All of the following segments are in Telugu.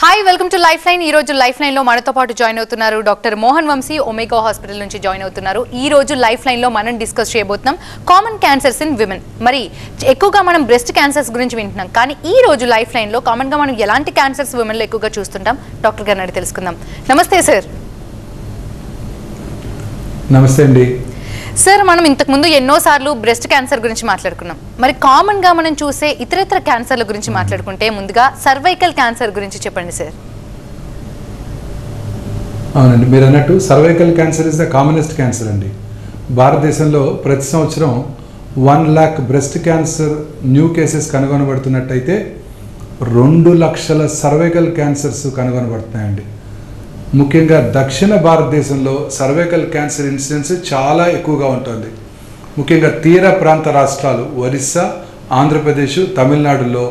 Hi welcome to life line. ఈ రోజు లైఫ్ లైన్ లో మనతో పాటు జాయిన్ అవుతున్నారు doctor Mohan Vamshi, Omega hospital నుంచి జాయిన్ అవుతున్నారు. ఈ రోజు లైఫ్ లైన్ లో మనం డిస్కస్ చేయబోతున్నాం కామన్ క్యాన్సర్స్ ఇన్ విమెన్. మరి ఎక్కువగా మనం బ్రెస్ట్ క్యాన్సర్స్ గురించి వింటున్నాం, కానీ ఈ రోజు లైఫ్ లైన్ లో కామన్ గా మనం ఎలాంటి క్యాన్సర్స్ విమెన్ లో ఎక్కువగా చూస్తుంటాం డాక్టర్ గారిని అడిగి తెలుసుకుందాం. నమస్తే సార్. నమస్తే అండి సార్, మనం ఇంతకుముందు ఎన్నోసార్లు బ్రెస్ట్ క్యాన్సర్ గురించి మాట్లాడుకున్నాం. మరి కామన్గా మనం చూసే ఇతర క్యాన్సర్ల గురించి మాట్లాడుకుంటే ముందుగా సర్వైకల్ క్యాన్సర్ గురించి చెప్పండి సార్. అవునండి, మీరు అన్నట్టు cervical cancer is the commonest cancer అండి. భారతదేశంలో ప్రతి సంవత్సరం 1 lakh breast cancer new cases కనుగొనబడుతున్నట్టయితే 2 లక్షల సర్వైకల్ క్యాన్సర్స్ కనుగొనబడుతున్నాయండి. ముఖ్యంగా దక్షిణ భారతదేశంలో సర్వైకల్ క్యాన్సర్ ఇన్సిడెన్స్ చాలా ఎక్కువగా ఉంటుంది. ముఖ్యంగా తీర ప్రాంత రాష్ట్రాలు ఒరిస్సా, ఆంధ్రప్రదేశ్, తమిళనాడులో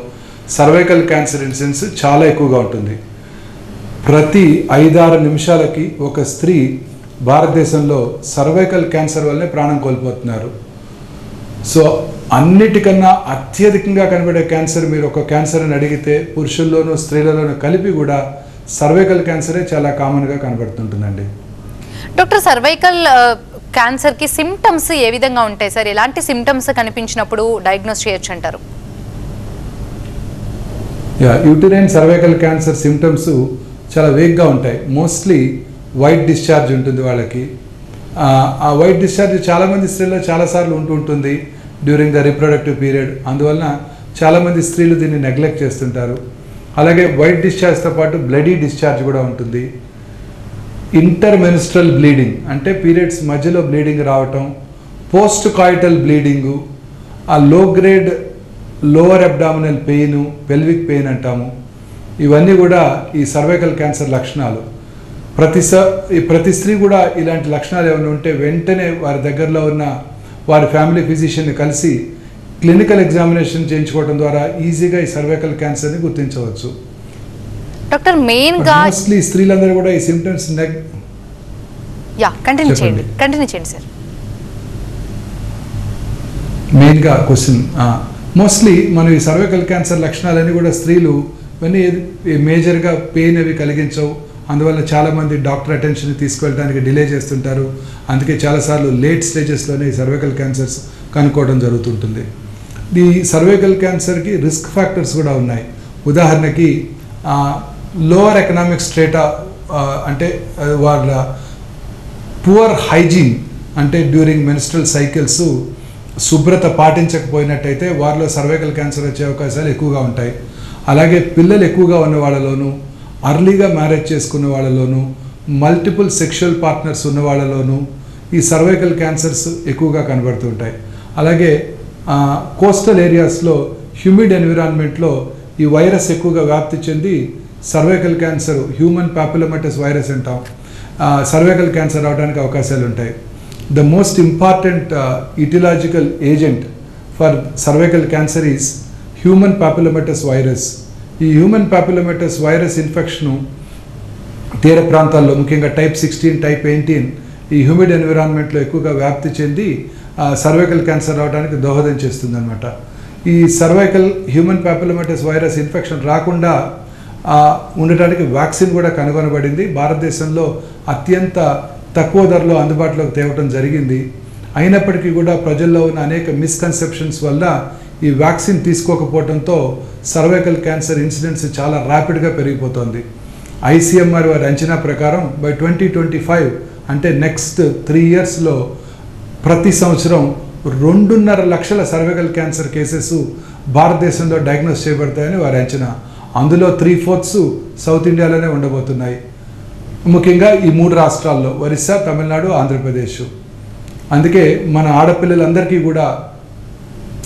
సర్వైకల్ క్యాన్సర్ ఇన్సిడెన్స్ చాలా ఎక్కువగా ఉంటుంది. ప్రతి 5-6 నిమిషాలకి ఒక స్త్రీ భారతదేశంలో సర్వైకల్ క్యాన్సర్ వల్లనే ప్రాణం కోల్పోతున్నారు. సో అన్నిటికన్నా అత్యధికంగా కనబడే క్యాన్సర్, మీరు ఒక క్యాన్సర్ అని అడిగితే పురుషుల్లోనూ స్త్రీలలోనూ కలిపి కూడా సర్వైకల్ క్యాన్సరే చాలా కామన్గా కనబడుతుంటుందండి. డాక్టర్, సర్వైకల్ క్యాన్సర్కి సిమ్టమ్స్ ఏ విధంగా ఉంటాయి సార్? ఎలాంటి సిమ్టమ్స్ కనిపించినప్పుడు డయాగ్నోస్ చేయొచ్చు అంటారు? యూటరైన్ సర్వైకల్ క్యాన్సర్ సిమ్టమ్స్ చాలా వేగ్గా ఉంటాయి. మోస్ట్లీ వైట్ డిశ్చార్జ్ ఉంటుంది వాళ్ళకి. ఆ వైట్ డిశ్చార్జ్ చాలామంది స్త్రీల్లో చాలాసార్లు ఉంటుంది డ్యూరింగ్ ద రిప్రొడక్టివ్ పీరియడ్. అందువలన చాలామంది స్త్రీలు దీన్ని నెగ్లెక్ట్ చేస్తుంటారు. అలాగే వైట్ డిశ్చార్జ్తో పాటు బ్లడీ డిశ్చార్జ్ కూడా ఉంటుంది. ఇంటర్మెన్స్ట్రల్ బ్లీడింగ్ అంటే పీరియడ్స్ మధ్యలో బ్లీడింగ్ రావటం, పోస్ట్ కాయిటల్ బ్లీడింగు, ఆ లో grade lower abdominal pain, pelvic pain అంటాము. ఇవన్నీ కూడా ఈ సర్వైకల్ క్యాన్సర్ లక్షణాలు. ప్రతి స్త్రీ కూడా ఇలాంటి లక్షణాలు ఏమైనా ఉంటే వెంటనే వారి దగ్గరలో ఉన్న వారి ఫ్యామిలీ ఫిజిషియన్ని కలిసి క్లినికల్ ఎగ్జామినేషన్ చేయించుకోవడం ద్వారా ఈజీగా ఈ సర్వైకల్ క్యాన్సర్ని గుర్తించవచ్చు. డాక్టర్, మెయిన్గా మోస్ట్లీ స్త్రీలందరూ కూడా ఈ సిమ్టమ్స్ కంటిన్యూ చేయండి సార్. మెయిన్గా క్వశ్చన్, మోస్ట్లీ మనం ఈ సర్వైకల్ క్యాన్సర్ లక్షణాలన్నీ కూడా స్త్రీలు ఇవన్నీ మేజర్గా పెయిన్ అవి కలిగించవు. అందువల్ల చాలామంది డాక్టర్ అటెన్షన్ తీసుకెళ్ళడానికి డిలే చేస్తుంటారు. అందుకే చాలాసార్లు లేట్ స్టేజెస్లోనే ఈ సర్వైకల్ క్యాన్సర్స్ కనుక్కోవడం జరుగుతుంటుంది. ఈ సర్వైకల్ క్యాన్సర్కి రిస్క్ ఫ్యాక్టర్స్ కూడా ఉన్నాయి. ఉదాహరణకి లోవర్ ఎకనామిక్ స్ట్రేటా, అంటే వాళ్ళ పువర్ హైజీన్, అంటే డ్యూరింగ్ మెన్స్ట్రల్ సైకిల్స్ శుభ్రత పాటించకపోయినట్టయితే వారిలో సర్వైకల్ క్యాన్సర్ వచ్చే అవకాశాలు ఎక్కువగా ఉంటాయి. అలాగే పిల్లలు ఎక్కువగా ఉన్న వాళ్ళలోనూ, అర్లీగా మ్యారేజ్ చేసుకున్న వాళ్ళలోనూ, మల్టిపుల్ సెక్షువల్ పార్ట్నర్స్ ఉన్న వాళ్ళలోనూ ఈ సర్వైకల్ క్యాన్సర్స్ ఎక్కువగా కనబడుతుంటాయి. అలాగే కోస్టల్ ఏరియాస్లో హ్యూమిడ్ ఎన్విరాన్మెంట్లో ఈ వైరస్ ఎక్కువగా వ్యాప్తి చెంది cervical cancer, human papillomatous virus అంటాం, సర్వైకల్ క్యాన్సర్ రావడానికి అవకాశాలు ఉంటాయి. The most important aetiological agent for cervical cancer is human papillomatous virus. ఈ హ్యూమన్ పాపులోమటస్ వైరస్ ఇన్ఫెక్షను తీర ప్రాంతాల్లో, ముఖ్యంగా టైప్ 16, టైప్ 18 ఈ హ్యూమిడ్ ఎన్విరాన్మెంట్లో ఎక్కువగా వ్యాప్తి చెంది సర్వైకల్ క్యాన్సర్ రావడానికి దోహదం చేస్తుంది అనమాట. ఈ cervical human papillomatous virus infection రాకుండా ఉండటానికి వ్యాక్సిన్ కూడా కనుగొనబడింది. భారతదేశంలో అత్యంత తక్కువ ధరలో అందుబాటులోకి తేవటం జరిగింది. అయినప్పటికీ కూడా ప్రజల్లో ఉన్న అనేక మిస్కన్సెప్షన్స్ వల్ల ఈ వ్యాక్సిన్ తీసుకోకపోవడంతో సర్వైకల్ క్యాన్సర్ ఇన్సిడెన్స్ చాలా ర్యాపిడ్గా పెరిగిపోతుంది. ICMR వారి అంచనా ప్రకారం బై 2025 అంటే నెక్స్ట్ 3 yearsలో ప్రతి సంవత్సరం 2.5 లక్షల సర్వైకల్ క్యాన్సర్ కేసెస్ భారతదేశంలో డయాగ్నోస్ చేయబడతాయని వారి అంచనా. అందులో 3/4 సౌత్ ఇండియాలోనే ఉండబోతున్నాయి. ముఖ్యంగా ఈ 3 రాష్ట్రాల్లో ఒరిస్సా, తమిళనాడు, ఆంధ్రప్రదేశ్. అందుకే మన ఆడపిల్లలందరికీ కూడా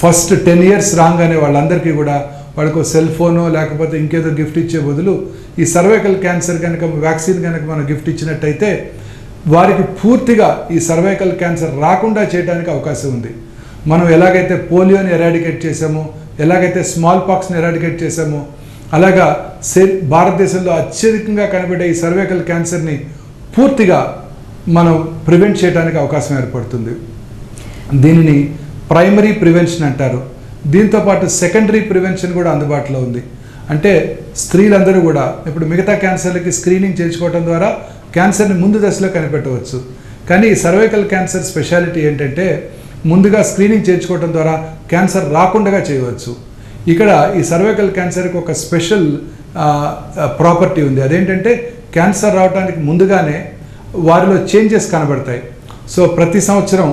ఫస్ట్ 10 years రాగానే వాళ్ళందరికీ కూడా వాళ్ళకు సెల్ ఫోనో లేకపోతే ఇంకేదో గిఫ్ట్ ఇచ్చే బదులు ఈ సర్వైకల్ క్యాన్సర్ కనుక వ్యాక్సిన్ కనుక మనం గిఫ్ట్ ఇచ్చినట్టయితే వారికి పూర్తిగా ఈ సర్వైకల్ క్యాన్సర్ రాకుండా చేయడానికి అవకాశం ఉంది. మనం ఎలాగైతే పోలియోని ఎరాడికేట్ చేసామో, ఎలాగైతే స్మాల్ పాక్స్ని ఎరాడికేట్ చేసామో, అలాగా భారతదేశంలో అత్యధికంగా కనబడే ఈ సర్వైకల్ క్యాన్సర్ని పూర్తిగా మనం ప్రివెంట్ చేయడానికి అవకాశం ఏర్పడుతుంది. దీనిని ప్రైమరీ ప్రివెన్షన్ అంటారు. దీంతోపాటు సెకండరీ ప్రివెన్షన్ కూడా అందుబాటులో ఉంది. అంటే స్త్రీలందరూ కూడా ఇప్పుడు మిగతా క్యాన్సర్లకి స్క్రీనింగ్ చేయించుకోవడం ద్వారా క్యాన్సర్ని ముందు దశలో కనిపెట్టవచ్చు. కానీ ఈ సర్వైకల్ క్యాన్సర్ స్పెషాలిటీ ఏంటంటే ముందుగా స్క్రీనింగ్ చేయించుకోవడం ద్వారా క్యాన్సర్ రాకుండా చేయవచ్చు. ఇక్కడ ఈ సర్వైకల్ క్యాన్సర్కి ఒక స్పెషల్ ప్రాపర్టీ ఉంది. అదేంటంటే క్యాన్సర్ రావడానికి ముందుగానే వారిలో చేంజెస్ కనబడతాయి. సో ప్రతి సంవత్సరం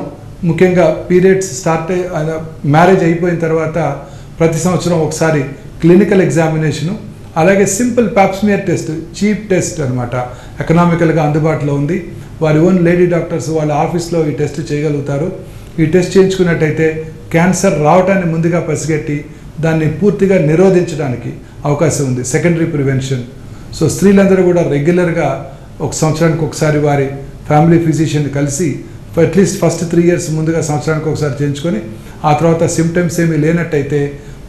ముఖ్యంగా పీరియడ్స్ మ్యారేజ్ అయిపోయిన తర్వాత ప్రతి సంవత్సరం ఒకసారి క్లినికల్ ఎగ్జామినేషను, అలాగే simple Pap smear test, cheap test అనమాట, ఎకనామికల్గా అందుబాటులో ఉంది. వారి ఓన్ లేడీ డాక్టర్స్ వాళ్ళ ఆఫీస్లో ఈ టెస్ట్ చేయగలుగుతారు. ఈ టెస్ట్ చేయించుకున్నట్టయితే క్యాన్సర్ రావటాన్ని ముందుగా పసిగట్టి దాన్ని పూర్తిగా నిరోధించడానికి అవకాశం ఉంది. Secondary prevention. సో స్త్రీలందరూ కూడా రెగ్యులర్గా ఒక సంవత్సరానికి ఒకసారి వారి ఫ్యామిలీ ఫిజిషియన్ కలిసి అట్లీస్ట్ ఫస్ట్ 3 years ముందుగా సంవత్సరానికి ఒకసారి చేయించుకొని ఆ తర్వాత సిమ్టమ్స్ ఏమీ లేనట్టయితే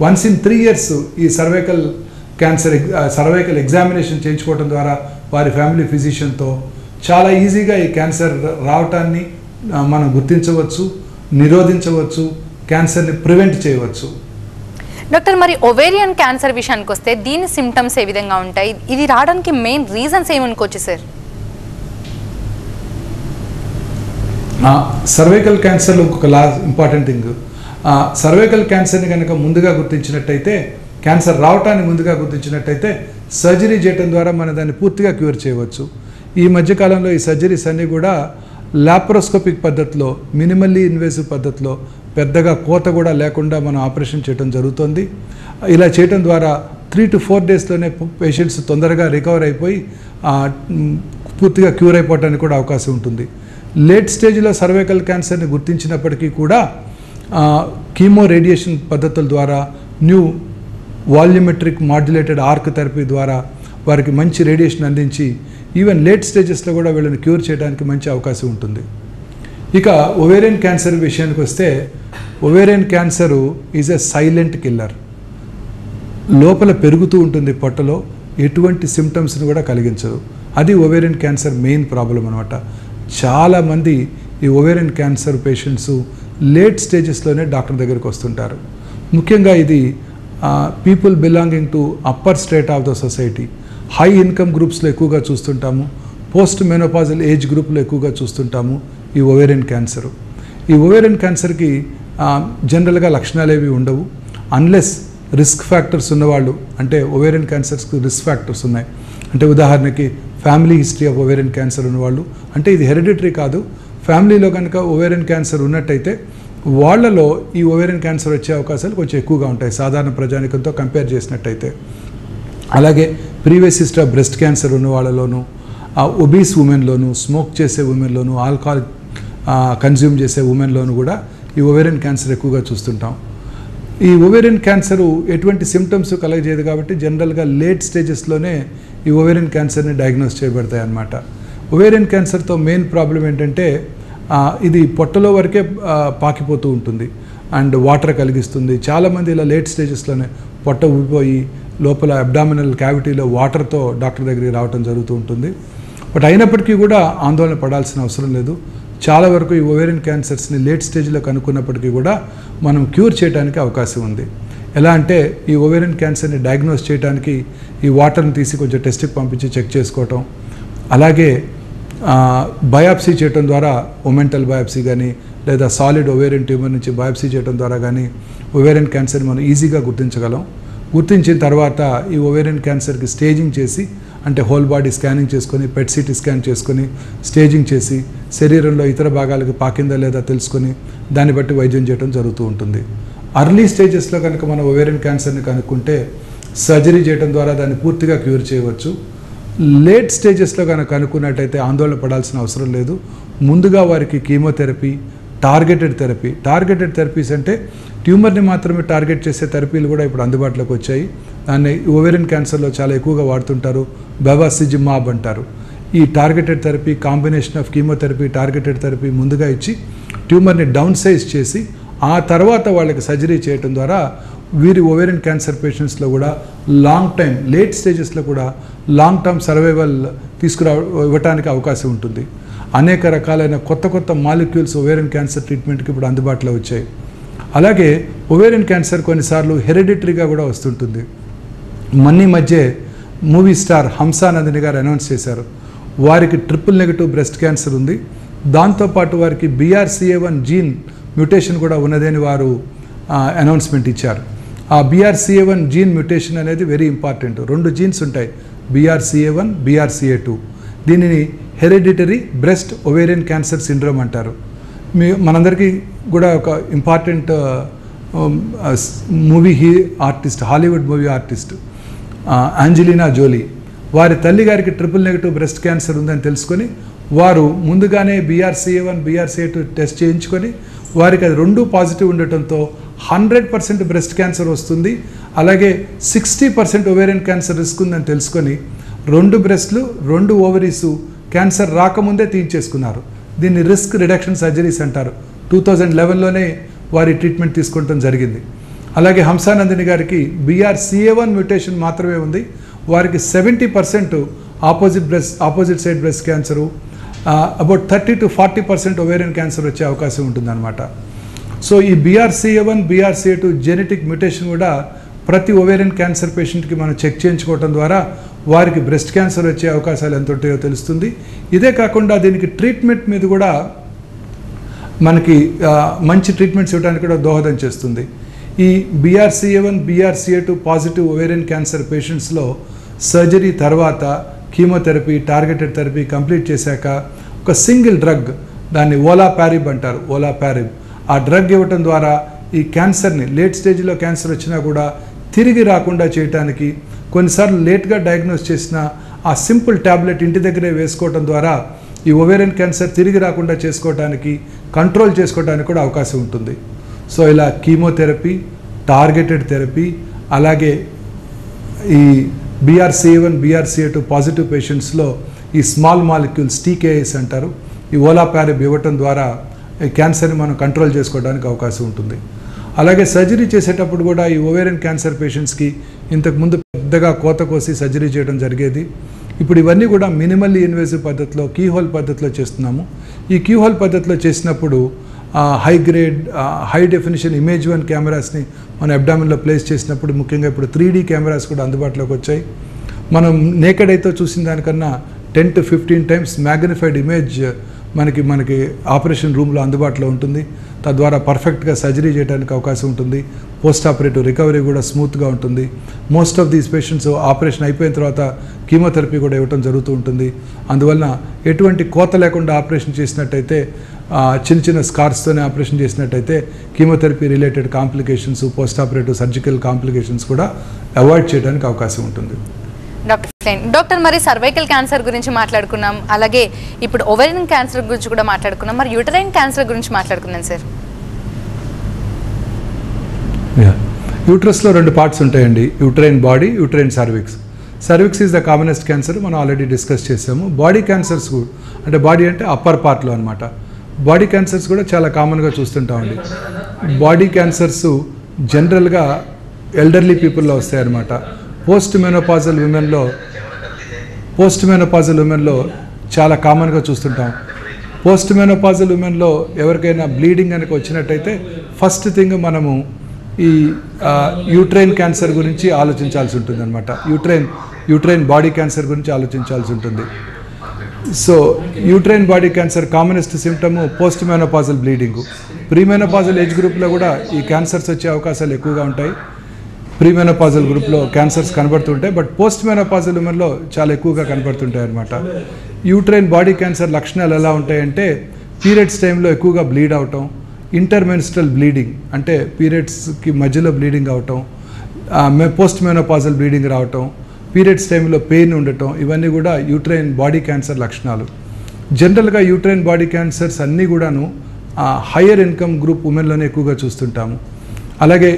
వన్స్ ఇన్ 3 years ఈ సర్వైకల్ ఎగ్జామినేషన్ చేయించుకోవడం ద్వారా వారి ఫ్యామిలీ ఫిజిషియన్తో చాలా ఈజీగా ఈ క్యాన్సర్ రావటాన్ని మనం గుర్తించవచ్చు, నిరోధించవచ్చు, క్యాన్సర్ని ప్రివెంట్ చేయవచ్చు. డాక్టర్, మరి ఓవేరియన్ క్యాన్సర్ విషయానికి వస్తే దీని సిమ్టమ్స్ ఏ విధంగా ఉంటాయి? ఇది రావడానికి మెయిన్ రీజన్స్ ఏమనుకోవచ్చు సార్? సర్వైకల్ క్యాన్సర్లో ఇంకొక ఇంపార్టెంట్ థింగ్, సర్వైకల్ క్యాన్సర్ని కనుక ముందుగా గుర్తించినట్టయితే, క్యాన్సర్ రావటాన్ని ముందుగా గుర్తించినట్టయితే సర్జరీ చేయడం ద్వారా మనం దాన్ని పూర్తిగా క్యూర్ చేయవచ్చు. ఈ మధ్యకాలంలో ఈ సర్జరీస్ అన్నీ కూడా లాప్రోస్కోపిక్ పద్ధతిలో, మినిమల్లీ ఇన్వేసివ్ పద్ధతిలో, పెద్దగా కోత కూడా లేకుండా మనం ఆపరేషన్ చేయడం జరుగుతుంది. ఇలా చేయడం ద్వారా 3 to 4 daysలోనే పేషెంట్స్ తొందరగా రికవర్ అయిపోయి పూర్తిగా క్యూర్ అయిపోవడానికి కూడా అవకాశం ఉంటుంది. లేట్ స్టేజ్లో సర్వైకల్ క్యాన్సర్ని గుర్తించినప్పటికీ కూడా కీమో రేడియేషన్ పద్ధతుల ద్వారా, new volumetric modulated arc therapy ద్వారా వారికి మంచి రేడియేషన్ అందించి ఈవెన్ లేట్ స్టేజెస్లో కూడా వీళ్ళని క్యూర్ చేయడానికి మంచి అవకాశం ఉంటుంది. ఇక ఓవేరియన్ క్యాన్సర్ విషయానికి వస్తే, ovarian cancer is a silent killer. లోపల పెరుగుతూ ఉంటుంది పొట్టలో, ఎటువంటి సిమ్టమ్స్ని కూడా కలిగించదు. అది ఓవేరియన్ క్యాన్సర్ మెయిన్ ప్రాబ్లం అనమాట. చాలామంది ఈ ఓవేరియన్ క్యాన్సర్ పేషెంట్స్ లేట్ స్టేజెస్లోనే డాక్టర్ దగ్గరికి వస్తుంటారు. ముఖ్యంగా ఇది people belonging to upper state of the society, high income గ్రూప్స్లో ఎక్కువగా చూస్తుంటాము, పోస్ట్ మెనోపాజల్ ఏజ్ గ్రూప్లో ఎక్కువగా చూస్తుంటాము ఈ ఓవేరియన్ క్యాన్సర్. ఈ ఓవేరియన్ క్యాన్సర్కి జనరల్గా లక్షణాలు ఏవి ఉండవు, అన్లెస్ రిస్క్ ఫ్యాక్టర్స్ ఉన్నవాళ్ళు, అంటే ఓవేరియన్ క్యాన్సర్స్కి రిస్క్ ఫ్యాక్టర్స్ ఉన్నాయి. అంటే ఉదాహరణకి family history of ovarian cancer ఉన్నవాళ్ళు, అంటే ఇది హెరిడిటరీ కాదు, ఫ్యామిలీలో కనుక ఓవేరియన్ క్యాన్సర్ ఉన్నట్టయితే వాళ్ళలో ఈ ఓవేరియన్ క్యాన్సర్ వచ్చే అవకాశాలు కొంచెం ఎక్కువగా ఉంటాయి సాధారణ ప్రజానికంతో కంపేర్ చేసినట్టయితే. అలాగే previous history of breast cancer ఉన్న వాళ్ళలోనూ, ఒబీస్ ఉమెన్లోను, స్మోక్ చేసే ఉమెన్లోను, ఆల్కహాల్ కన్జ్యూమ్ చేసే ఉమెన్లోను కూడా ఈ ఓవేరియన్ క్యాన్సర్ ఎక్కువగా చూస్తుంటాం. ఈ ఓవేరియన్ క్యాన్సరు ఎటువంటి సిమ్టమ్స్ కలగజేయదు కాబట్టి జనరల్గా లేట్ స్టేజెస్లోనే ఈ ఓవేరియన్ క్యాన్సర్ని డయాగ్నోస్ చేయబడతాయి అన్నమాట. ఓవేరియన్ క్యాన్సర్తో మెయిన్ ప్రాబ్లం ఏంటంటే ఇది పొట్టలో వరకే పాకిపోతూ ఉంటుంది అండ్ వాటర్ కలిగిస్తుంది. చాలామంది ఇలా లేట్ స్టేజెస్లోనే పొట్ట ఊపిపోయి లోపల అబ్డామినల్ క్యావిటీలో వాటర్తో డాక్టర్ దగ్గరికి రావడం జరుగుతూ ఉంటుంది. బట్ అయినప్పటికీ కూడా ఆందోళన పడాల్సిన అవసరం లేదు. చాలా వరకు ఈ ఓవేరియన్ క్యాన్సర్స్ని లేట్ స్టేజ్లో కనుక్కున్నప్పటికీ కూడా మనం క్యూర్ చేయడానికి అవకాశం ఉంది. ఎలా అంటే ఈ ఓవేరియన్ క్యాన్సర్ని డయాగ్నోస్ చేయడానికి ఈ వాటర్ని తీసి కొంచెం టెస్ట్కి పంపించి చెక్ చేసుకోవటం, అలాగే బయాప్సీ చేయడం ద్వారా ఒమెంటల్ బయాప్సీ కానీ లేదా సాలిడ్ ఓవేరియన్ ట్యూమర్ నుంచి బయాప్సీ చేయడం ద్వారా కానీ ఓవేరియన్ క్యాన్సర్ని మనం ఈజీగా గుర్తించగలం. గుర్తించిన తర్వాత ఈ ఓవేరియన్ క్యాన్సర్కి స్టేజింగ్ చేసి, అంటే హోల్ బాడీ స్కానింగ్ చేసుకొని, పెట్ సిటీ స్కాన్ చేసుకొని స్టేజింగ్ చేసి శరీరంలో ఇతర భాగాలకు పాకిందా లేదా తెలుసుకొని దాన్ని బట్టి వైద్యం చేయడం జరుగుతూ ఉంటుంది. అర్లీ స్టేజెస్లో కనుక మనం ఓవేరియన్ క్యాన్సర్ని కనుక్కుంటే సర్జరీ చేయడం ద్వారా దాన్ని పూర్తిగా క్యూర్ చేయవచ్చు. లేట్ స్టేజెస్లో కనుక కనుక్కున్నట్టయితే ఆందోళన పడాల్సిన అవసరం లేదు. ముందుగా వారికి కీమోథెరపీ, టార్గెటెడ్ థెరపీస్ అంటే ట్యూమర్ని మాత్రమే టార్గెట్ చేసే థెరపీలు కూడా ఇప్పుడు అందుబాటులోకి వచ్చాయి. దాన్ని ఓవేరియన్ క్యాన్సర్లో చాలా ఎక్కువగా వాడుతుంటారు, బెవాసిజిమాబ్ అంటారు. ఈ targeted therapy, combination of chemotherapy, targeted therapy ముందుగా ఇచ్చి ట్యూమర్ని డౌన్ సైజ్ చేసి ఆ తర్వాత వాళ్ళకి సర్జరీ చేయడం ద్వారా వీరి ఓవేరియన్ క్యాన్సర్ పేషెంట్స్లో కూడా లాంగ్ టైం, లేట్ స్టేజెస్లో కూడా లాంగ్ టర్మ్ సర్వైవల్ ఇవ్వటానికి అవకాశం ఉంటుంది. అనేక రకాలైన కొత్త మాలిక్యూల్స్ ఓవేరియన్ క్యాన్సర్ ట్రీట్మెంట్కి ఇప్పుడు అందుబాటులో వచ్చాయి. అలాగే ఓవేరియన్ క్యాన్సర్ కొన్నిసార్లు హెరిడిటరీగా కూడా వస్తుంటుంది. మొన్న మధ్య మూవీ స్టార్ హంసానందిని గారు అనౌన్స్ చేశారు వారికి ట్రిపుల్ నెగటివ్ బ్రెస్ట్ క్యాన్సర్ ఉంది, దాంతోపాటు వారికి BRCA1 జీన్ మ్యూటేషన్ కూడా ఉన్నదని వారు అనౌన్స్మెంట్ ఇచ్చారు. ఆ BRCA1 జీన్ మ్యూటేషన్ అనేది వెరీ ఇంపార్టెంట్. 2 జీన్స్ ఉంటాయి, BRCA1, BRCA2. దీనిని hereditary breast ovarian cancer syndrome అంటారు. మనందరికీ కూడా ఒక important movie artist, Hollywood movie artist Angelina Jolie, వారి తల్లి గారికి ట్రిపుల్ నెగటివ్ బ్రెస్ట్ క్యాన్సర్ ఉందని తెలుసుకొని వారు ముందుగానే BRCA1, BRCA2 టెస్ట్ చేయించుకొని వారికి అది 2 పాజిటివ్ ఉండటంతో 100% బ్రెస్ట్ క్యాన్సర్ వస్తుంది, అలాగే 60% ఓవేరియన్ క్యాన్సర్ రిస్క్ ఉందని తెలుసుకొని 2 బ్రెస్ట్లు 2 ఓవరీస్ క్యాన్సర్ రాకముందే తీయించేసుకున్నారు. దీన్ని రిస్క్ రిడక్షన్ సర్జరీస్ అంటారు. 2011లోనే వారి ట్రీట్మెంట్ తీసుకోవడం జరిగింది. అలాగే హంసానందిని గారికి BRCA1 మ్యూటేషన్ మాత్రమే ఉంది, వారికి 70% opposite side breast cancer, about 30 to 40% ovarian cancer వచ్చే అవకాశం ఉంటుందన్నమాట. సో ఈ BRCA1, BRCA2 జెనెటిక్ మ్యూటేషన్ కూడా ప్రతి ఓవేరియన్ క్యాన్సర్ పేషెంట్కి మనం చెక్ చేయించుకోవడం ద్వారా వారికి బ్రెస్ట్ క్యాన్సర్ వచ్చే అవకాశాలు ఎంత ఉంటాయో తెలుస్తుంది. ఇదే కాకుండా దీనికి ట్రీట్మెంట్ మీద కూడా మనకి మంచి ట్రీట్మెంట్స్ ఇవ్వడానికి కూడా దోహదం చేస్తుంది. ఈ BRCA1, BRCA2 positive ovarian cancer పేషెంట్స్లో సర్జరీ తర్వాత కీమోథెరపీ, టార్గెటెడ్ థెరపీ కంప్లీట్ చేశాక ఒక సింగిల్ డ్రగ్, దాన్ని ఓలాపారిబ్ అంటారు, ఓలాపారిబ్, ఆ డ్రగ్ ఇవ్వటం ద్వారా ఈ క్యాన్సర్ని లేట్ స్టేజ్లో క్యాన్సర్ వచ్చినా కూడా తిరిగి రాకుండా చేయడానికి, కొన్నిసార్లు లేట్గా డయాగ్నోస్ చేసిన ఆ సింపుల్ ట్యాబ్లెట్ ఇంటి దగ్గరే వేసుకోవటం ద్వారా ఈ ఓవేరియన్ క్యాన్సర్ తిరిగి రాకుండా చేసుకోవడానికి, కంట్రోల్ చేసుకోవడానికి కూడా అవకాశం ఉంటుంది. సో ఇలా కీమోథెరపీ, టార్గెటెడ్ థెరపీ, అలాగే ఈ BRCA1, BRCA2 పాజిటివ్ పేషెంట్స్లో ఈ స్మాల్ మాలిక్యూల్స్ TKIs అంటారు, ఈ ఓలాపారిబ్ ఇవ్వటం ద్వారా ఈ క్యాన్సర్ని మనం కంట్రోల్ చేసుకోవడానికి అవకాశం ఉంటుంది. అలాగే సర్జరీ చేసేటప్పుడు కూడా ఈ ఓవేరియన్ క్యాన్సర్ పేషెంట్స్కి ఇంతకుముందు పెద్దగా కోత కోసి సర్జరీ చేయడం జరిగేది. ఇప్పుడు ఇవన్నీ కూడా మినిమల్లీ ఇన్వేసివ్ పద్ధతిలో, కీహోల్ పద్ధతిలో చేస్తున్నాము. ఈ కీహోల్ పద్ధతిలో చేసినప్పుడు high grade, high definition image 1 కెమెరాస్ని మన అబ్డామిన్లో ప్లేస్ చేసినప్పుడు, ముఖ్యంగా ఇప్పుడు 3D కెమెరాస్ కూడా అందుబాటులోకి వచ్చాయి. మనం నేకెడ్ అయితే చూసిన దానికన్నా 10 to 15 times మ్యాగ్నిఫైడ్ ఇమేజ్ మనకి ఆపరేషన్ రూమ్లో అందుబాటులో ఉంటుంది. తద్వారా పర్ఫెక్ట్గా సర్జరీ చేయడానికి అవకాశం ఉంటుంది. పోస్ట్ ఆపరేటివ్ రికవరీ కూడా స్మూత్గా ఉంటుంది. Most of these patients operation అయిపోయిన తర్వాత కీమోథెరపీ కూడా ఇవ్వడం జరుగుతూ ఉంటుంది. అందువలన ఎటువంటి కోత లేకుండా ఆపరేషన్ చేసినట్టయితే, చిన్న చిన్న స్కార్స్తోనే ఆపరేషన్ చేసినట్టయితే chemotherapy related complications, post operative surgical complications కూడా అవాయిడ్ చేయడానికి అవకాశం ఉంటుంది. డాక్టర్, మరి సర్వైకల్ క్యాన్సర్ గురించి మాట్లాడుకున్నాం, అలాగే ఇప్పుడు ఓవేరియన్ క్యాన్సర్ గురించి కూడా మాట్లాడుకున్నాం, మరి యూటరైన్ క్యాన్సర్ గురించి మాట్లాడుకున్నాం సార్. యూట్రస్లో 2 పార్ట్స్ ఉంటాయండి, uterine body, uterine cervix. Cervix is the commonest cancer, మనం ఆల్రెడీ డిస్కస్ చేసాము. బాడీ క్యాన్సర్స్ అంటే బాడీ అంటే అప్పర్ పార్ట్లో అనమాట. బాడీ క్యాన్సర్స్ కూడా చాలా కామన్గా చూస్తుంటామండి. బాడీ క్యాన్సర్స్ జనరల్గా ఎల్డర్లీ పీపుల్లో వస్తాయి అన్నమాట. పోస్ట్ మెనోపాజల్ ఉమెన్లో చాలా కామన్గా చూస్తుంటాం. పోస్ట్ మెనోపాజల్ ఉమెన్లో ఎవరికైనా బ్లీడింగ్ కనుక వచ్చినట్టయితే ఫస్ట్ థింగ్ మనము ఈ యూట్రైన్ క్యాన్సర్ గురించి ఆలోచించాల్సి ఉంటుంది అనమాట. యూట్రైన్ బాడీ క్యాన్సర్ గురించి ఆలోచించాల్సి ఉంటుంది. So uterine body cancer commonest symptom post menopausal bleeding. Premenopausal age గ్రూప్లో కూడా ఈ క్యాన్సర్స్ వచ్చే అవకాశాలు ఎక్కువగా ఉంటాయి. ప్రీమెనోపాజల్ గ్రూప్లో క్యాన్సర్స్ కనబడుతుంటాయి, బట్ పోస్ట్ మెనోపాజల్ ఉమెన్లో చాలా ఎక్కువగా కనబడుతుంటాయి అన్నమాట. యూట్రైన్ బాడీ క్యాన్సర్ లక్షణాలు ఎలా ఉంటాయంటే, పీరియడ్స్ టైంలో ఎక్కువగా బ్లీడ్ అవటం, ఇంటర్మెన్స్ట్రల్ బ్లీడింగ్ అంటే పీరియడ్స్కి మధ్యలో బ్లీడింగ్ అవటం, పోస్ట్ మెనోపాజల్ బ్లీడింగ్ రావటం, పీరియడ్స్ టైంలో పెయిన్ ఉండటం, ఇవన్నీ కూడా యూట్రైన్ బాడీ క్యాన్సర్ లక్షణాలు. జనరల్గా యూట్రైన్ బాడీ క్యాన్సర్స్ అన్నీ కూడాను హయ్యర్ ఇన్కమ్ గ్రూప్ ఉమెన్లోనే ఎక్కువగా చూస్తుంటాము. అలాగే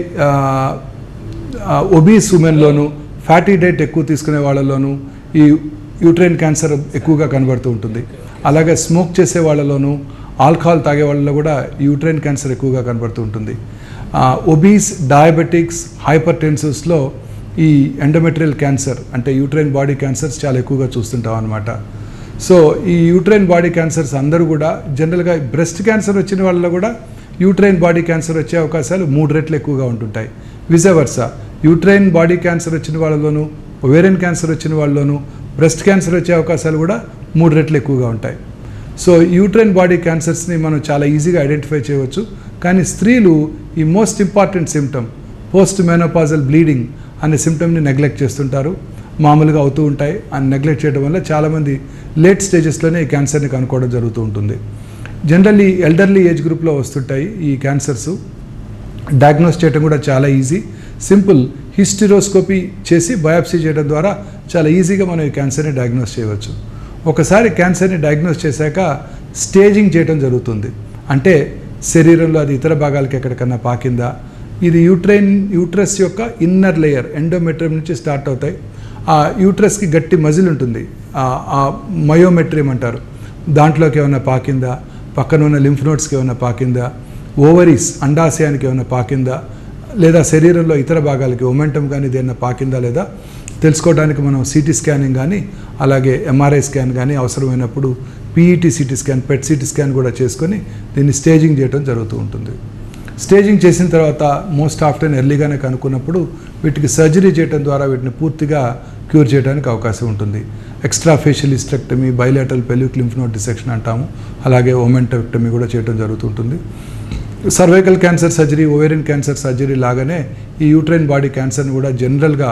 ఒబీస్ ఉమెన్లోను, ఫ్యాటీ డైట్ ఎక్కువ తీసుకునే వాళ్ళలోనూ ఈ యూట్రైన్ క్యాన్సర్ ఎక్కువగా కనబడుతూ ఉంటుంది. అలాగే స్మోక్ చేసే వాళ్ళలోనూ, ఆల్కహాల్ తాగే వాళ్ళలో కూడా యూట్రైన్ క్యాన్సర్ ఎక్కువగా కనబడుతూ ఉంటుంది. ఒబీస్, డయాబెటిక్స్, హైపర్ టెన్సివ్స్లో ఈ ఎండోమెట్రియల్ క్యాన్సర్ అంటే యూట్రైన్ బాడీ క్యాన్సర్స్ చాలా ఎక్కువగా చూస్తుంటాం అన్నమాట. సో ఈ యూట్రైన్ బాడీ క్యాన్సర్స్ అందరూ కూడా జనరల్గా బ్రెస్ట్ క్యాన్సర్ వచ్చిన వాళ్ళలో కూడా యూట్రైన్ బాడీ క్యాన్సర్ వచ్చే అవకాశాలు 3 రెట్లు ఎక్కువగా ఉంటుంటాయి. విజవర్సా యూట్రైన్ బాడీ క్యాన్సర్ వచ్చిన వాళ్ళలోనూ, ఒవేరియన్ క్యాన్సర్ వచ్చిన వాళ్ళలోనూ బ్రెస్ట్ క్యాన్సర్ వచ్చే అవకాశాలు కూడా 3 రెట్లు ఎక్కువగా ఉంటాయి. సో యూట్రైన్ బాడీ క్యాన్సర్స్ని మనం చాలా ఈజీగా ఐడెంటిఫై చేయవచ్చు. కానీ స్త్రీలు ఈ most important symptom post menopausal bleeding అనే సిమ్టమ్ని నెగ్లెక్ట్ చేస్తుంటారు. మామూలుగా అవుతూ ఉంటాయి. అని నెగ్లెక్ట్ చేయడం వల్ల చాలామంది లేట్ స్టేజెస్లోనే ఈ క్యాన్సర్ని కనుక్కోవడం జరుగుతూ ఉంటుంది. జనరల్లీ ఎల్డర్లీ ఏజ్ గ్రూప్లో వస్తుంటాయి ఈ క్యాన్సర్స్. డయాగ్నోస్ చేయడం కూడా చాలా ఈజీ. సింపుల్ హిస్టిరోస్కోపీ చేసి బయాప్సీ చేయడం ద్వారా చాలా ఈజీగా మనం ఈ క్యాన్సర్ని డయాగ్నోస్ చేయవచ్చు. ఒకసారి క్యాన్సర్ని డయాగ్నోస్ చేశాక స్టేజింగ్ చేయడం జరుగుతుంది. అంటే శరీరంలో అది ఇతర భాగాలకి ఎక్కడికన్నా పాకిందా, ఇది యూట్రస్ యొక్క ఇన్నర్ లేయర్ ఎండోమెట్రియం నుంచి స్టార్ట్ అవుతాయి. ఆ యూట్రస్కి గట్టి మజిల్ ఉంటుంది, ఆ మయోమెట్రియం అంటారు. దాంట్లోకి ఏమైనా పాకిందా, పక్కన ఉన్న లింఫ్ నోడ్స్కి ఏమైనా పాకిందా, ఓవరీస్ అండాశయానికి ఏమైనా పాకిందా, లేదా శరీరంలో ఇతర భాగాలకి ఒమెంటం కానీ ఏదైనా పాకిందా లేదా తెలుసుకోవడానికి మనం సిటీ స్కానింగ్ కానీ అలాగే ఎంఆర్ఐ స్కాన్ కానీ అవసరమైనప్పుడు పీఈటీ సిటీ స్కాన్, పెట్ సిటీ స్కాన్ కూడా చేసుకొని దీన్ని స్టేజింగ్ చేయడం జరుగుతూ ఉంటుంది. స్టేజింగ్ చేసిన తర్వాత మోస్ట్ ఆఫ్టెన్ ఎర్లీగానే కనుక్కున్నప్పుడు వీటికి సర్జరీ చేయడం ద్వారా వీటిని పూర్తిగా క్యూర్ చేయడానికి అవకాశం ఉంటుంది. Extra facial hysterectomy, bilateral pelvic lymph node dissection అంటాము. అలాగే ఓమెంటెక్టమీ కూడా చేయడం జరుగుతుంటుంది. Cervical cancer surgery, ovarian cancer surgery లాగానే ఈ యూట్రైన్ బాడీ క్యాన్సర్ని కూడా జనరల్గా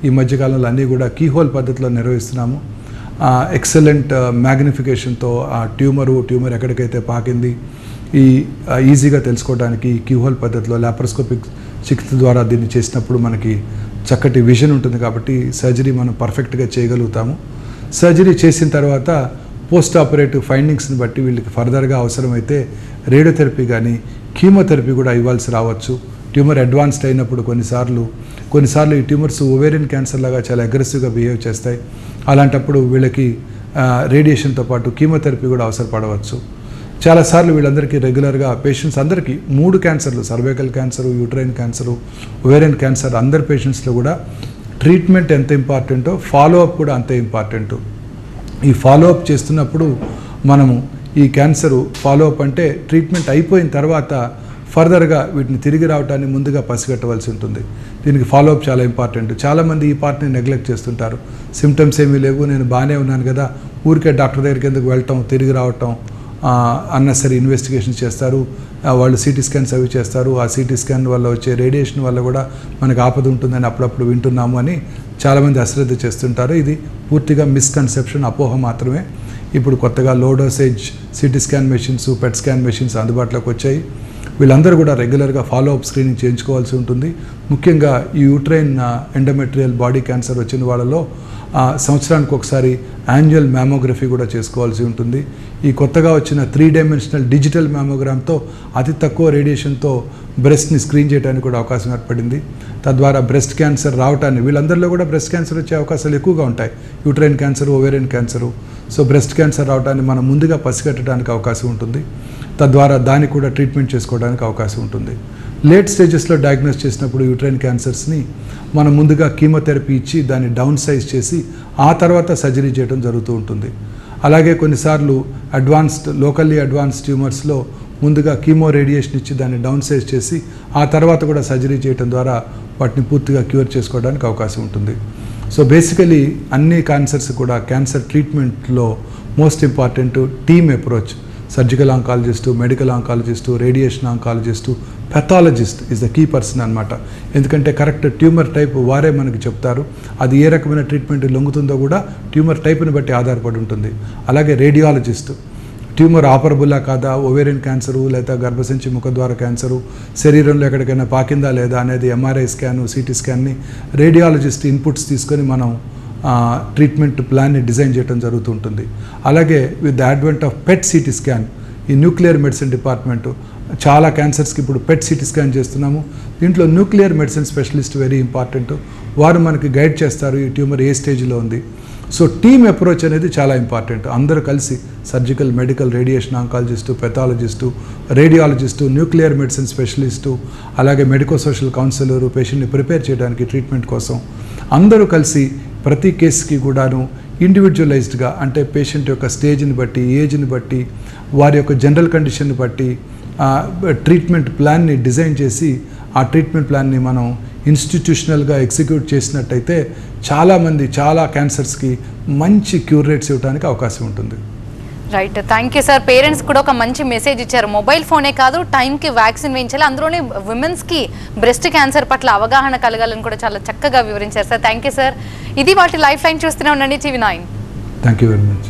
ఈ మధ్యకాలంలో అన్నీ కూడా కీహోల్ పద్ధతిలో నిర్వహిస్తున్నాము. ఎక్సలెంట్ మ్యాగ్నిఫికేషన్తో ఆ ట్యూమర్ ఎక్కడికైతే పాకింది ఈజీగా తెలుసుకోవడానికి కీహోల్ పద్ధతిలో లాప్రోస్కోపిక్ చికిత్స ద్వారా దీన్ని చేసినప్పుడు మనకి చక్కటి విజన్ ఉంటుంది. కాబట్టి సర్జరీ మనం పర్ఫెక్ట్గా చేయగలుగుతాము. సర్జరీ చేసిన తర్వాత పోస్ట్ ఆపరేటివ్ ఫైండింగ్స్ని బట్టి వీళ్ళకి ఫర్దర్గా అవసరమైతే రేడియోథెరపీ కానీ కీమోథెరపీ కూడా ఇవ్వాల్సి రావచ్చు. ట్యూమర్ అడ్వాన్స్డ్ అయినప్పుడు కొన్నిసార్లు ఈ ట్యూమర్స్ ఓవేరియన్ క్యాన్సర్ లాగా చాలా అగ్రెసివ్గా బిహేవ్ చేస్తాయి. అలాంటప్పుడు వీళ్ళకి రేడియేషన్తో పాటు కీమోథెరపీ కూడా అవసరపడవచ్చు. చాలాసార్లు వీళ్ళందరికీ రెగ్యులర్గా పేషెంట్స్ అందరికీ 3 క్యాన్సర్లు, cervical cancer, uterine cancer, ovarian cancer అందరి పేషెంట్స్లో కూడా ట్రీట్మెంట్ ఎంత ఇంపార్టెంటో ఫాలోఅప్ కూడా అంతే ఇంపార్టెంట్. ఈ ఫాలోఅప్ చేస్తున్నప్పుడు మనము ఈ క్యాన్సరు ఫాలోఅప్ అంటే ట్రీట్మెంట్ అయిపోయిన తర్వాత ఫర్దర్గా వీటిని తిరిగి రావటాన్ని ముందుగా పసిగట్టవలసి ఉంటుంది. దీనికి ఫాలోఅప్ చాలా ఇంపార్టెంట్. చాలామంది ఈ పార్ట్ని నెగ్లెక్ట్ చేస్తుంటారు. సిమ్టమ్స్ ఏమీ లేవు, నేను బాగానే ఉన్నాను కదా, ఊరికే డాక్టర్ దగ్గరికి ఎందుకు వెళ్ళటం, తిరిగి రావటం, అన్నెసరీ ఇన్వెస్టిగేషన్ చేస్తారు. వాళ్ళు సిటీ స్కాన్స్ అవి చేస్తారు. ఆ సిటీ స్కాన్ వల్ల వచ్చే రేడియేషన్ వల్ల కూడా మనకు ఆపద ఉంటుందని అప్పుడప్పుడు వింటున్నాము అని చాలామంది అశ్రద్ధ చేస్తుంటారు. ఇది పూర్తిగా మిస్కన్సెప్షన్, అపోహ మాత్రమే. ఇప్పుడు కొత్తగా లో dosage CT scan machines, PET scan machines అందుబాటులోకి వచ్చాయి. వీళ్ళందరూ కూడా రెగ్యులర్గా ఫాలోఅప్ స్క్రీనింగ్ చేయించుకోవాల్సి ఉంటుంది. ముఖ్యంగా ఈ యూట్రైన్ ఎండోమెట్రియల్ బాడీ క్యాన్సర్ వచ్చిన వాళ్ళలో సంవత్సరానికి ఒకసారి యాన్యువల్ మ్యామోగ్రఫీ కూడా చేసుకోవాల్సి ఉంటుంది. ఈ కొత్తగా వచ్చిన 3 డైమెన్షనల్ డిజిటల్ మ్యామోగ్రామ్తో అతి తక్కువ రేడియేషన్తో బ్రెస్ట్ని స్క్రీన్ చేయడానికి కూడా అవకాశం ఏర్పడింది. తద్వారా బ్రెస్ట్ క్యాన్సర్ రావటాన్ని, వీళ్ళందరిలో కూడా బ్రెస్ట్ క్యాన్సర్ వచ్చే అవకాశాలు ఎక్కువగా ఉంటాయి. Uterine cancer, ovarian cancer. So breast cancer రావటాన్ని మనం ముందుగా పసిగట్టడానికి అవకాశం ఉంటుంది. తద్వారా దానికి కూడా ట్రీట్మెంట్ చేసుకోవడానికి అవకాశం ఉంటుంది. లేట్ స్టేజెస్లో డయాగ్నోస్ చేసినప్పుడు యూట్రైన్ క్యాన్సర్స్ని మనం ముందుగా కీమోథెరపీ ఇచ్చి దాన్ని డౌన్ సైజ్ చేసి ఆ తర్వాత సర్జరీ చేయడం జరుగుతూ ఉంటుంది. అలాగే కొన్నిసార్లు లోకల్లీ అడ్వాన్స్డ్ ట్యూమర్స్లో ముందుగా కీమో రేడియేషన్ ఇచ్చి దాన్ని డౌన్ సైజ్ చేసి ఆ తర్వాత కూడా సర్జరీ చేయడం ద్వారా వాటిని పూర్తిగా క్యూర్ చేసుకోవడానికి అవకాశం ఉంటుంది. సో బేసికలీ అన్ని క్యాన్సర్స్ కూడా క్యాన్సర్ ట్రీట్మెంట్లో most important team approach. Surgical oncologist, medical oncologist, radiation oncologist, pathologist is the key person అనమాట. ఎందుకంటే కరెక్ట్ ట్యూమర్ టైప్ వారే మనకి చెప్తారు. అది ఏ రకమైన ట్రీట్మెంట్ లొంగుతుందో కూడా ట్యూమర్ టైప్ని బట్టి ఆధారపడి ఉంటుంది. అలాగే రేడియాలజిస్టు, ట్యూమర్ ఆపరబుల్లా కాదా, ఓవేరియన్ క్యాన్సరు లేదా గర్భసంచి ముఖద్వార క్యాన్సరు శరీరంలో ఎక్కడికైనా పాకిందా లేదా అనేది ఎంఆర్ఐ స్కాను, సిటీ స్కాన్ని రేడియాలజిస్ట్ ఇన్పుట్స్ తీసుకొని మనం ట్రీట్మెంట్ ప్లాన్ని డిజైన్ చేయడం జరుగుతుంటుంది. అలాగే with the advent of PET CT scan, ఈ న్యూక్లియర్ మెడిసిన్ డిపార్ట్మెంటు చాలా క్యాన్సర్స్కి ఇప్పుడు పెట్ సిటీ స్కాన్ చేస్తున్నాము. దీంట్లో nuclear medicine specialist very important. వారు మనకి గైడ్ చేస్తారు ఈ ట్యూమర్ ఏ స్టేజ్లో ఉంది. సో టీమ్ అప్రోచ్ అనేది చాలా ఇంపార్టెంట్. అందరూ కలిసి surgical, medical, radiation oncologist, pathologist, radiologist, nuclear medicine specialist, అలాగే మెడికో సోషల్ కౌన్సిలరు పేషెంట్ని ప్రిపేర్ చేయడానికి ట్రీట్మెంట్ కోసం అందరూ కలిసి ప్రతి కేసుకి కూడాను ఇండివిజువలైజ్డ్గా, అంటే పేషెంట్ యొక్క స్టేజ్ని బట్టి, ఏజ్ని బట్టి, వారి యొక్క జనరల్ కండిషన్ని బట్టి ట్రీట్మెంట్ ప్లాన్ని డిజైన్ చేసి ఆ ట్రీట్మెంట్ ప్లాన్ని మనం ఇన్స్టిట్యూషనల్గా ఎగ్జిక్యూట్ చేసినట్టయితే చాలామంది చాలా క్యాన్సర్స్కి మంచి క్యూర్ రేట్స్ ఇవ్వడానికి అవకాశం ఉంటుంది. Right, thank you sir. Parents కూడా ఒక మంచి మెసేజ్ ఇచ్చారు. మొబైల్ ఫోనే కాదు, టైంకి వ్యాక్సిన్ వేయించాలి, అందులోనే విమెన్స్కి బ్రెస్ట్ క్యాన్సర్ పట్ల అవగాహన కలగాలని కూడా చాలా చక్కగా వివరించారు సార్. Thank you sir. ఇది వాటి లైఫ్ లైన్. చూస్తూనే ఉండండి TV9. Thank you very much.